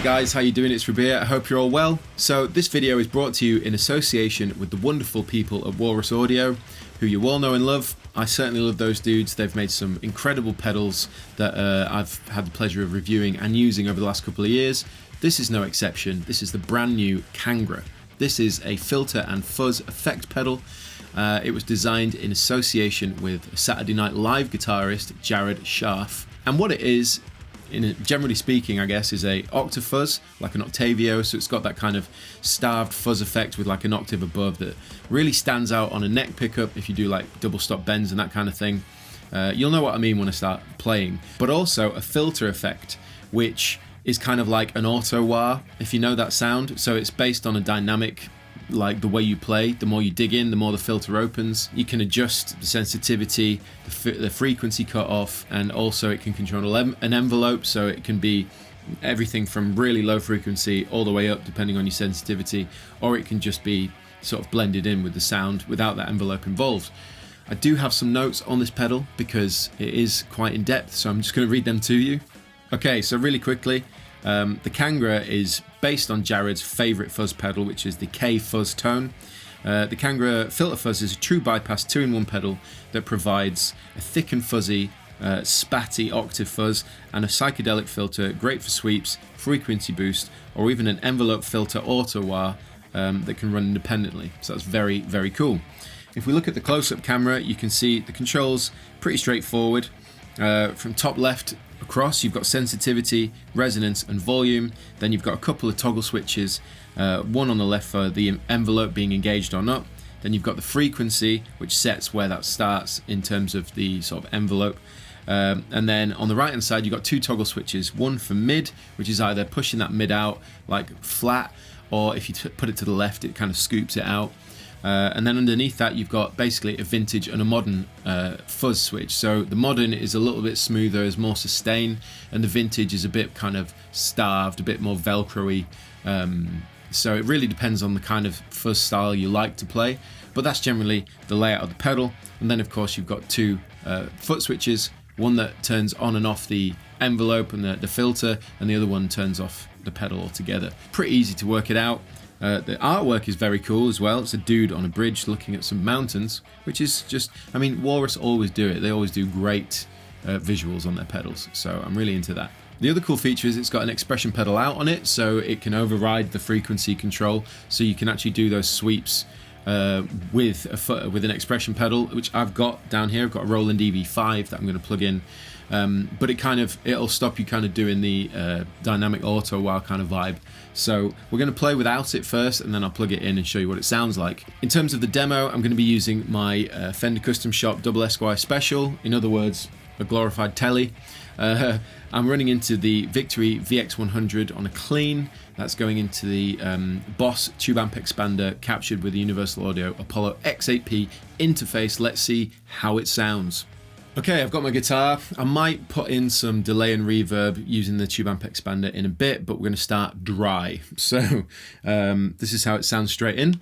guys, how you doing? It's Rabea. I hope you're all well. So this video is brought to you in association with the wonderful people at Walrus Audio, who you all know and love. I certainly love those dudes. They've made some incredible pedals that I've had the pleasure of reviewing and using over the last couple of years. This is no exception. This is the brand new Kangra. This is a filter and fuzz effect pedal. It was designed in association with Saturday Night Live guitarist Jared Scharf. And what it is, generally speaking, I guess, is a octave fuzz, like an Octavio, so it's got that kind of starved fuzz effect with like an octave above that really stands out on a neck pickup if you do like double stop bends and that kind of thing. You'll know what I mean when I start playing. But also a filter effect, which is kind of like an auto wah, if you know that sound. So it's based on a dynamic, like the way you play. The more you dig in, the more the filter opens. You can adjust the sensitivity, the frequency cutoff, and also it can control an envelope, so it can be everything from really low frequency all the way up depending on your sensitivity, or it can just be sort of blended in with the sound without that envelope involved. I do have some notes on this pedal because it is quite in depth, so I'm just going to read them to you. Okay, so really quickly, the Kangra is based on Jared's favourite fuzz pedal, which is the K Fuzz tone. The Kangra Filter Fuzz is a true bypass 2-in-1 pedal that provides a thick and fuzzy, spatty octave fuzz and a psychedelic filter, great for sweeps, frequency boost, or even an envelope filter auto wah that can run independently. So that's very, very cool. If we look at the close-up camera, you can see the controls pretty straightforward. From top left across, you've got sensitivity, resonance and volume. Then you've got a couple of toggle switches, one on the left for the envelope being engaged or not. Then you've got the frequency, which sets where that starts in terms of the sort of envelope. And then on the right hand side, you've got two toggle switches, one for mid, which is either pushing that mid out like flat, or if you put it to the left, it kind of scoops it out. And then underneath that, you've got basically a vintage and a modern fuzz switch. So the modern is a little bit smoother, is more sustain, and the vintage is a bit kind of starved, a bit more Velcro-y. So it really depends on the kind of fuzz style you like to play, but that's generally the layout of the pedal. And then of course you've got two foot switches, one that turns on and off the envelope and the filter, and the other one turns off the pedal altogether. Pretty easy to work it out. The artwork is very cool as well. It's a dude on a bridge looking at some mountains, which is just, I mean, Walrus always do it. They always do great visuals on their pedals, so I'm really into that. The other cool feature is it's got an expression pedal out on it, so it can override the frequency control, so you can actually do those sweeps with an expression pedal, which I've got down here. I've got a Roland EV5 that I'm going to plug in, but it'll stop you kind of doing the dynamic auto wah kind of vibe. So we're going to play without it first, and then I'll plug it in and show you what it sounds like. In terms of the demo, I'm going to be using my Fender Custom Shop Double Esquire Special, in other words, a glorified telly. I'm running into the Victory VX100 on a clean. That's going into the Boss Tube Amp Expander captured with the Universal Audio Apollo X8P interface. Let's see how it sounds. Okay, I've got my guitar. I might put in some delay and reverb using the Tube Amp Expander in a bit, but we're going to start dry. So this is how it sounds straight in.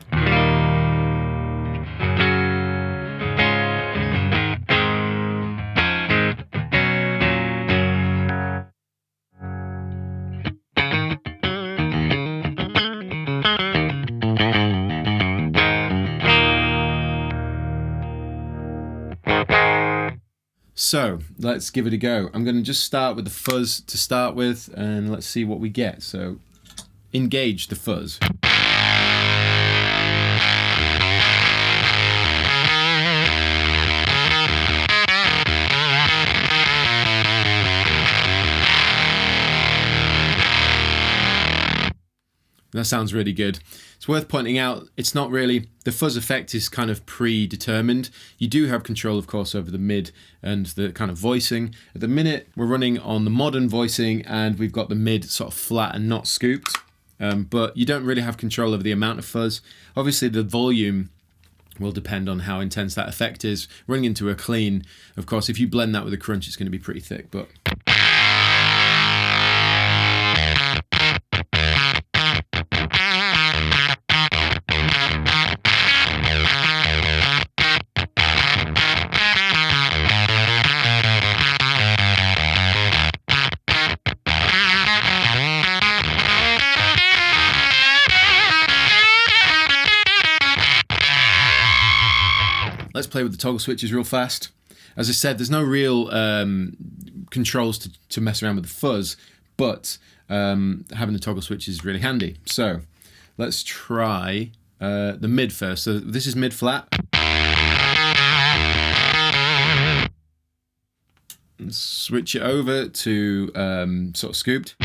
So let's give it a go. I'm going to just start with the fuzz to start with, and let's see what we get. So engage the fuzz. That sounds really good. It's worth pointing out, it's not really, the fuzz effect is kind of predetermined. You do have control, of course, over the mid and the kind of voicing. At the minute, we're running on the modern voicing, and we've got the mid sort of flat and not scooped. But you don't really have control over the amount of fuzz. Obviously, the volume will depend on how intense that effect is. Running into a clean, of course, if you blend that with a crunch, it's going to be pretty thick, but... let's play with the toggle switches real fast. As I said, there's no real controls to mess around with the fuzz, but having the toggle switch is really handy. So let's try the mid first. So this is mid flat. Switch it over to sort of scooped.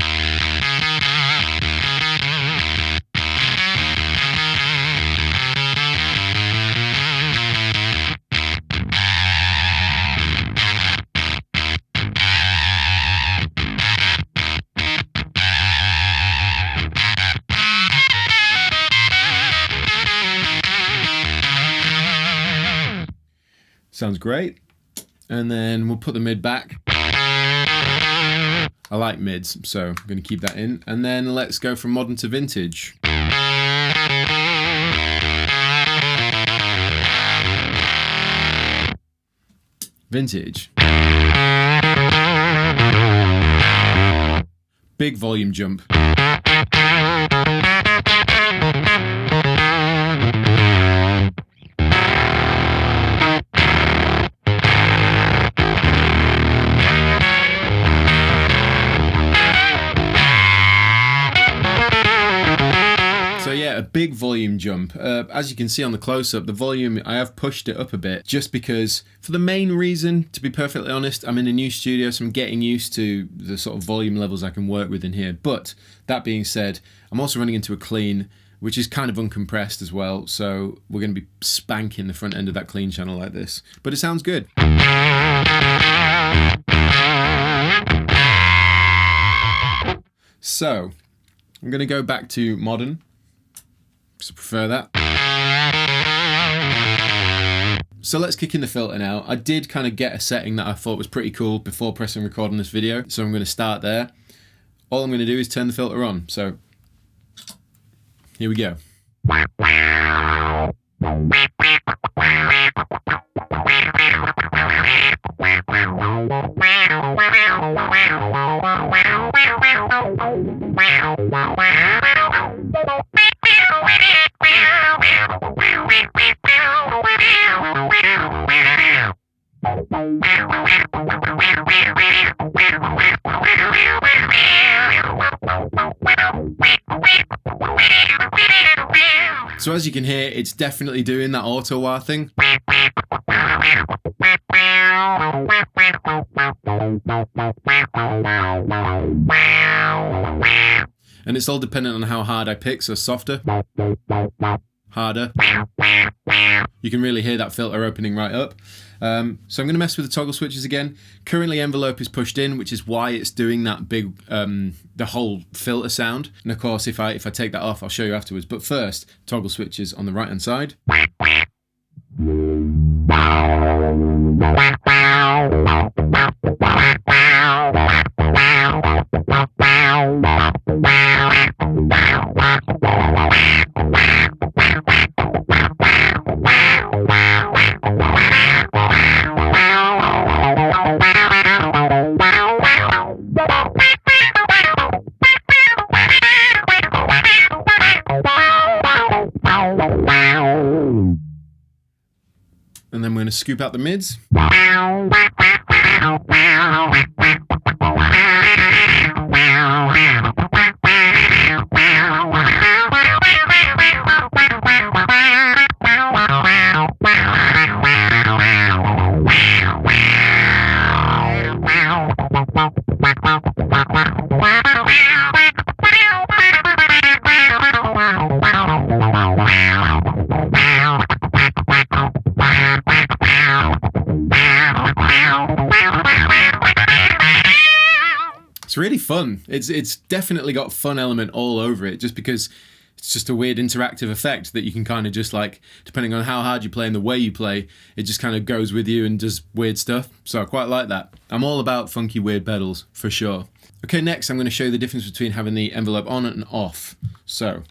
Sounds great. And then we'll put the mid back. I like mids, so I'm going to keep that in. And then let's go from modern to vintage. Vintage. Big volume jump. So yeah, a big volume jump. As you can see on the close-up, the volume, I have pushed it up a bit just because, for the main reason, to be perfectly honest, I'm in a new studio, so I'm getting used to the sort of volume levels I can work with in here. But that being said, I'm also running into a clean, which is kind of uncompressed as well, so we're going to be spanking the front end of that clean channel like this. But it sounds good. So, I'm going to go back to modern. I prefer that. So let's kick in the filter now. I did kind of get a setting that I thought was pretty cool before pressing record on this video, so I'm going to start there. All I'm going to do is turn the filter on, so here we go. So as you can hear, it's definitely doing that auto wah thing. And it's all dependent on how hard I pick, so softer, harder. You can really hear that filter opening right up. So I'm going to mess with the toggle switches again. Currently envelope is pushed in, which is why it's doing that big, the whole filter sound. And of course, if I take that off, I'll show you afterwards. But first, toggle switches on the right hand side. And then we're going to scoop out the mids. It's really fun. It's definitely got fun element all over it, just because it's just a weird interactive effect that you can kind of just, like, depending on how hard you play and the way you play, it just kind of goes with you and does weird stuff. So I quite like that. I'm all about funky weird pedals for sure. Okay, next I'm going to show you the difference between having the envelope on and off. So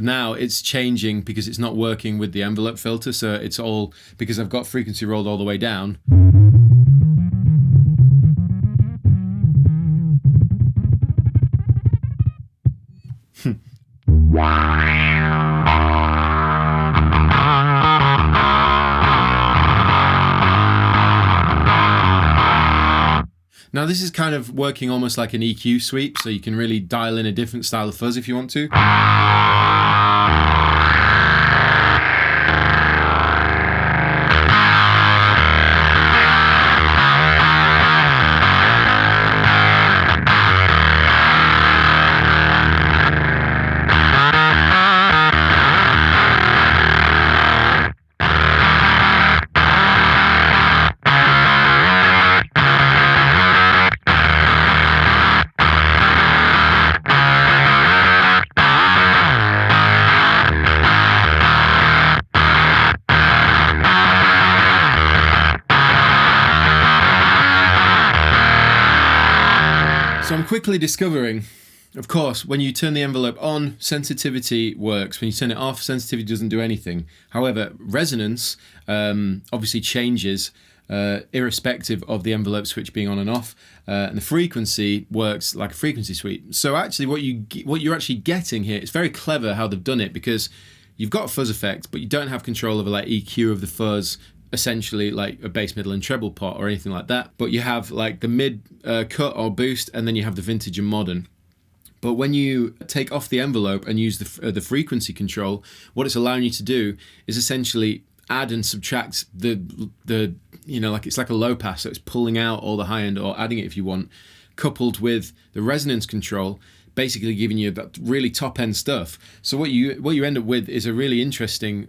now it's changing because it's not working with the envelope filter, so it's all because I've got frequency rolled all the way down. Now this is kind of working almost like an EQ sweep, so you can really dial in a different style of fuzz if you want to. So I'm quickly discovering, of course, when you turn the envelope on, sensitivity works. When you turn it off, sensitivity doesn't do anything. However, resonance obviously changes irrespective of the envelope switch being on and off, and the frequency works like a frequency sweep. So actually what you're actually getting here, it's very clever how they've done it, because you've got a fuzz effect, but you don't have control over like EQ of the fuzz, essentially like a bass, middle and treble pot or anything like that, but you have like the mid cut or boost, and then you have the vintage and modern. But when you take off the envelope and use the frequency control, what it's allowing you to do is essentially add and subtract the you know, like it's like a low pass, so it's pulling out all the high end or adding it if you want, coupled with the resonance control, basically giving you that really top end stuff. So what you end up with is a really interesting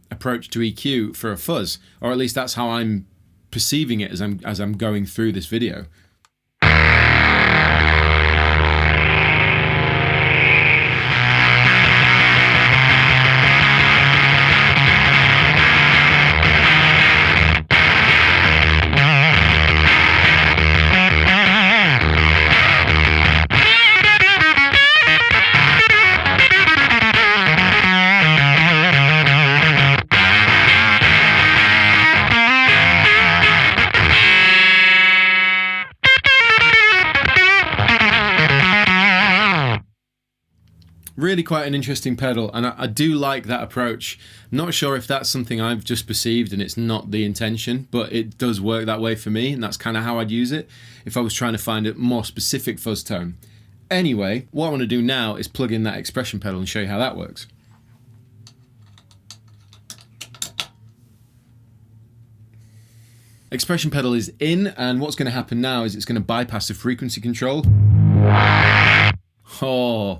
approach to EQ for a fuzz, or at least that's how I'm perceiving it as I'm going through this video. Really quite an interesting pedal, and I do like that approach. I'm not sure if that's something I've just perceived and it's not the intention, but it does work that way for me, and that's kind of how I'd use it if I was trying to find a more specific fuzz tone. Anyway, what I want to do now is plug in that expression pedal and show you how that works. Expression pedal is in, and what's going to happen now is it's going to bypass the frequency control. Oh.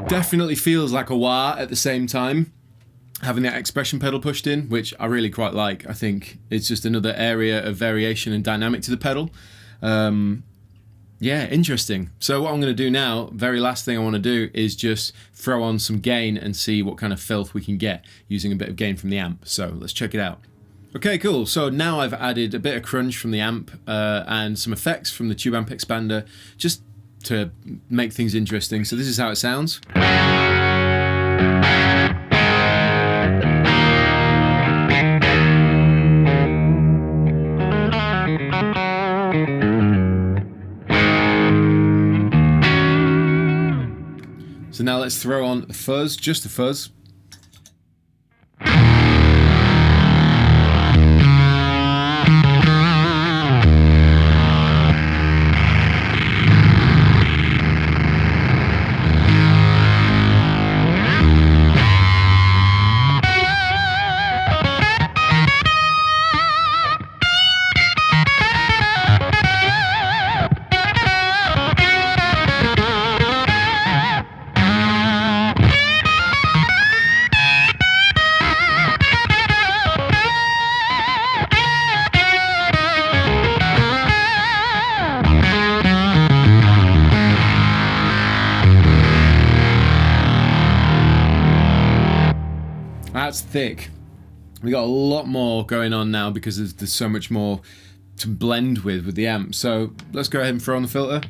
Definitely feels like a wah at the same time, having that expression pedal pushed in, which I really quite like. I think it's just another area of variation and dynamic to the pedal. Yeah, interesting. So what I'm going to do now, very last thing I want to do, is just throw on some gain and see what kind of filth we can get using a bit of gain from the amp. So let's check it out. Okay, cool. So now I've added a bit of crunch from the amp and some effects from the tube amp expander, just to make things interesting. So this is how it sounds. So now let's throw on the fuzz, just the fuzz. That's thick. We got a lot more going on now because there's so much more to blend with the amp. So let's go ahead and throw on the filter.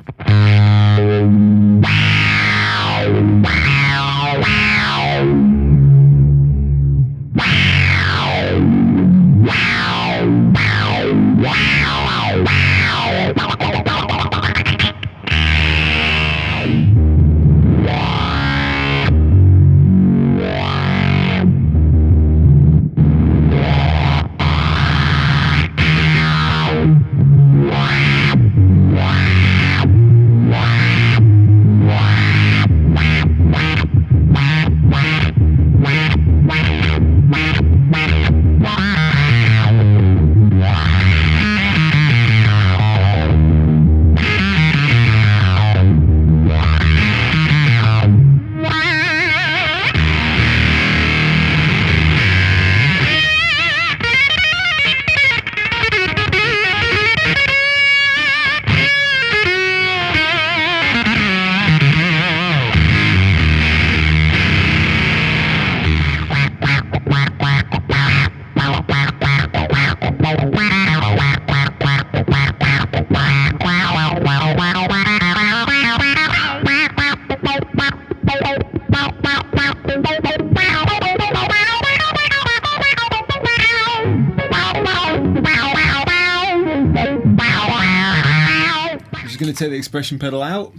Just going to take the expression pedal out.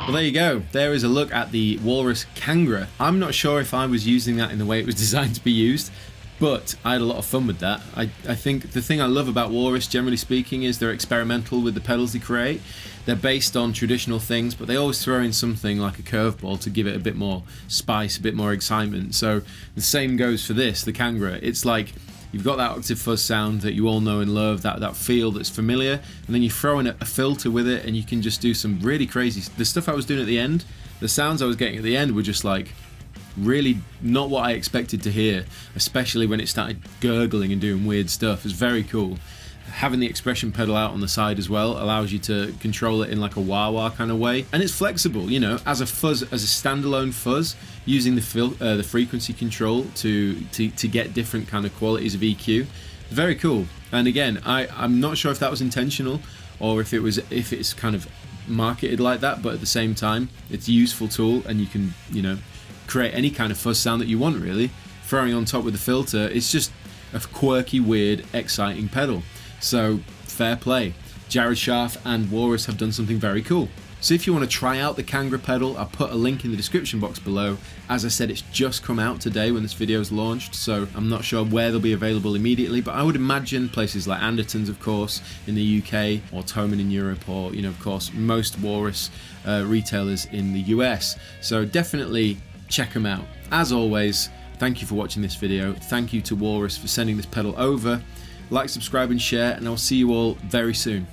Well, there you go. There is a look at the Walrus Kangra. I'm not sure if I was using that in the way it was designed to be used, but I had a lot of fun with that. I think the thing I love about Walrus, generally speaking, is they're experimental with the pedals they create. They're based on traditional things, but they always throw in something like a curveball to give it a bit more spice, a bit more excitement. So the same goes for this, the Kangra. It's like you've got that octave fuzz sound that you all know and love, that feel that's familiar, and then you throw in a filter with it and you can just do some really crazy... The stuff I was doing at the end, the sounds I was getting at the end were just like really not what I expected to hear, especially when it started gurgling and doing weird stuff. It was very cool. Having the expression pedal out on the side as well allows you to control it in like a wah-wah kind of way, and it's flexible, you know, as a fuzz, as a standalone fuzz, using the frequency control to get different kind of qualities of EQ. Very cool. And again, I'm not sure if that was intentional or if it's kind of marketed like that, but at the same time it's a useful tool and you can, you know, create any kind of fuzz sound that you want really. Throwing on top with the filter, it's just a quirky, weird, exciting pedal. So fair play. Jared Scharf and Walrus have done something very cool. So if you want to try out the Kangra pedal, I'll put a link in the description box below. As I said, it's just come out today when this video is launched, so I'm not sure where they'll be available immediately, but I would imagine places like Anderton's, of course, in the UK, or Thomann in Europe, or, you know, of course, most Walrus retailers in the US. So definitely check them out. As always, thank you for watching this video. Thank you to Walrus for sending this pedal over. Like, subscribe and share, and I'll see you all very soon.